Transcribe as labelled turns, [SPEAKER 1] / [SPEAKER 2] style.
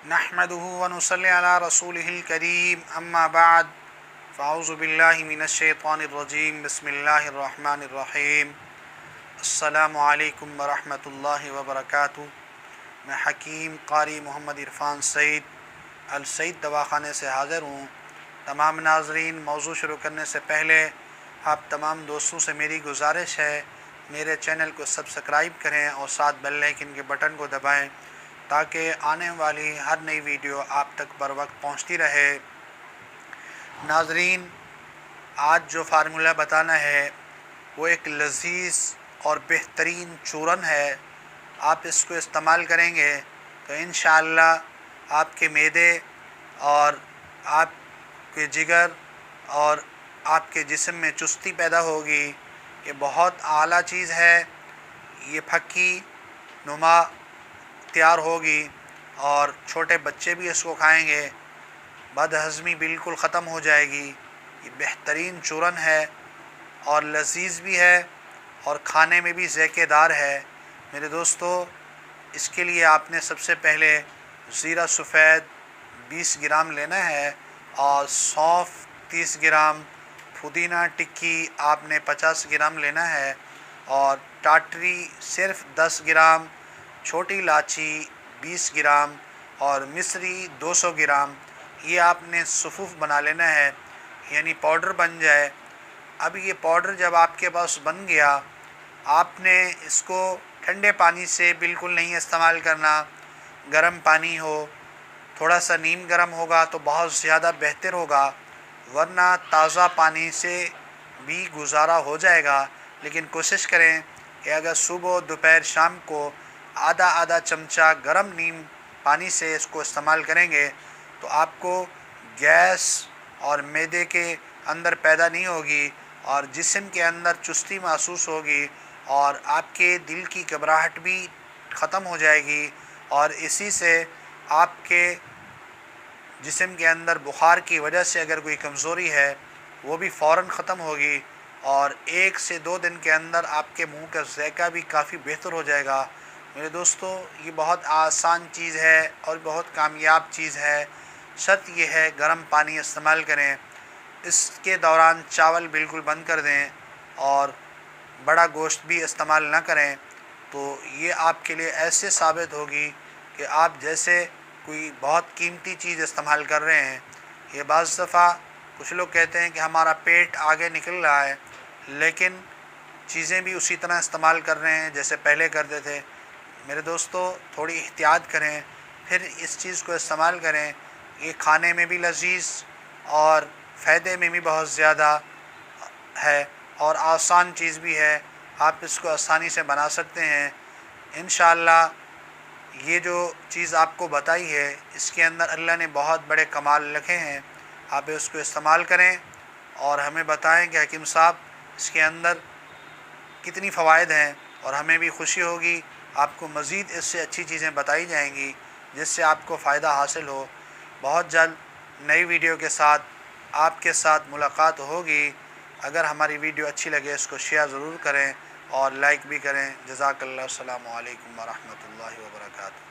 [SPEAKER 1] नहमदुहु व नुसल्ली अला रसूलिहिल करीम अम्मा बाद फ़अऊज़ु बिल्लाहि मिनश शैतानिर रजीम बिस्मिल्लाहिर रहमानिर रहीम अस्सलामु अलैकुम व रहमतुल्लाहि व बरकातुहू। मैं हकीम कारी मोहम्मद इरफ़ान सईद अल सईद दवाख़ाने से हाज़िर हूँ। तमाम नाज़रीन, मौज़ू शुरू करने से पहले आप तमाम दोस्तों से मेरी गुजारिश है, मेरे चैनल को सब्सक्राइब करें और साथ बेल आइकन के बटन को दबाएं ताकि आने वाली हर नई वीडियो आप तक बर वक्त पहुँचती रहे। नाज़रीन, आज जो फार्मूला बताना है वो एक लज़ीज़ और बेहतरीन चूरन है। आप इसको इस्तेमाल करेंगे तो इंशाअल्लाह आपके मैदे और आपके जिगर और आपके जिस्म में चुस्ती पैदा होगी। ये बहुत आला चीज़ है। ये फक्की नुमा तैयार होगी और छोटे बच्चे भी इसको खाएंगे, बदहज़मी बिल्कुल ख़त्म हो जाएगी। ये बेहतरीन चूरन है और लज़ीज़ भी है और खाने में भी ज़ायकेदार है। मेरे दोस्तों, इसके लिए आपने सबसे पहले ज़ीरा सफ़ेद 20 ग्राम लेना है और सौंफ 30 ग्राम, पुदीना टिक्की आपने 50 ग्राम लेना है और टाटरी सिर्फ़ 10 ग्राम, छोटी इलायची 20 ग्राम और मिश्री 200 ग्राम। ये आपने सुफूफ बना लेना है, यानी पाउडर बन जाए। अब ये पाउडर जब आपके पास बन गया, आपने इसको ठंडे पानी से बिल्कुल नहीं इस्तेमाल करना। गर्म पानी हो, थोड़ा सा नीम गर्म होगा तो बहुत ज़्यादा बेहतर होगा, वरना ताज़ा पानी से भी गुजारा हो जाएगा। लेकिन कोशिश करें कि अगर सुबह दोपहर शाम को आधा आधा चमचा गर्म नीम पानी से इसको इस्तेमाल करेंगे तो आपको गैस और मैदे के अंदर पैदा नहीं होगी और जिस्म के अंदर चुस्ती महसूस होगी और आपके दिल की घबराहट भी ख़त्म हो जाएगी और इसी से आपके जिस्म के अंदर बुखार की वजह से अगर कोई कमज़ोरी है वो भी फ़ौरन ख़त्म होगी और 1 से 2 दिन के अंदर आपके मुंह का ज़ायका भी काफ़ी बेहतर हो जाएगा। मेरे दोस्तों, ये बहुत आसान चीज़ है और बहुत कामयाब चीज़ है। शर्त यह है गर्म पानी इस्तेमाल करें। इसके दौरान चावल बिल्कुल बंद कर दें और बड़ा गोश्त भी इस्तेमाल ना करें। तो ये आपके लिए ऐसे साबित होगी कि आप जैसे कोई बहुत कीमती चीज़ इस्तेमाल कर रहे हैं। ये बाज़ दफ़ा कुछ लोग कहते हैं कि हमारा पेट आगे निकल रहा है, लेकिन चीज़ें भी उसी तरह इस्तेमाल कर रहे हैं जैसे पहले करते थे। मेरे दोस्तों, थोड़ी एहतियात करें, फिर इस चीज़ को इस्तेमाल करें। ये खाने में भी लज़ीज़ और फ़ायदे में भी बहुत ज़्यादा है और आसान चीज़ भी है। आप इसको आसानी से बना सकते हैं। इंशाअल्लाह ये जो चीज़ आपको बताई है, इसके अंदर अल्लाह ने बहुत बड़े कमाल रखे हैं। आप इसको इस्तेमाल करें और हमें बताएं कि हकीम साहब इसके अंदर कितनी फ़वाइद हैं और हमें भी खुशी होगी। आपको मज़ीद इससे अच्छी चीज़ें बताई जाएंगी जिससे आपको फ़ायदा हासिल हो। बहुत जल्द नई वीडियो के साथ आपके साथ मुलाकात होगी। अगर हमारी वीडियो अच्छी लगे इसको शेयर ज़रूर करें और लाइक भी करें। जज़ाकल्लाह। अस्सलामु अलैकुम व रहमतुल्लाहि व बरकातुहू।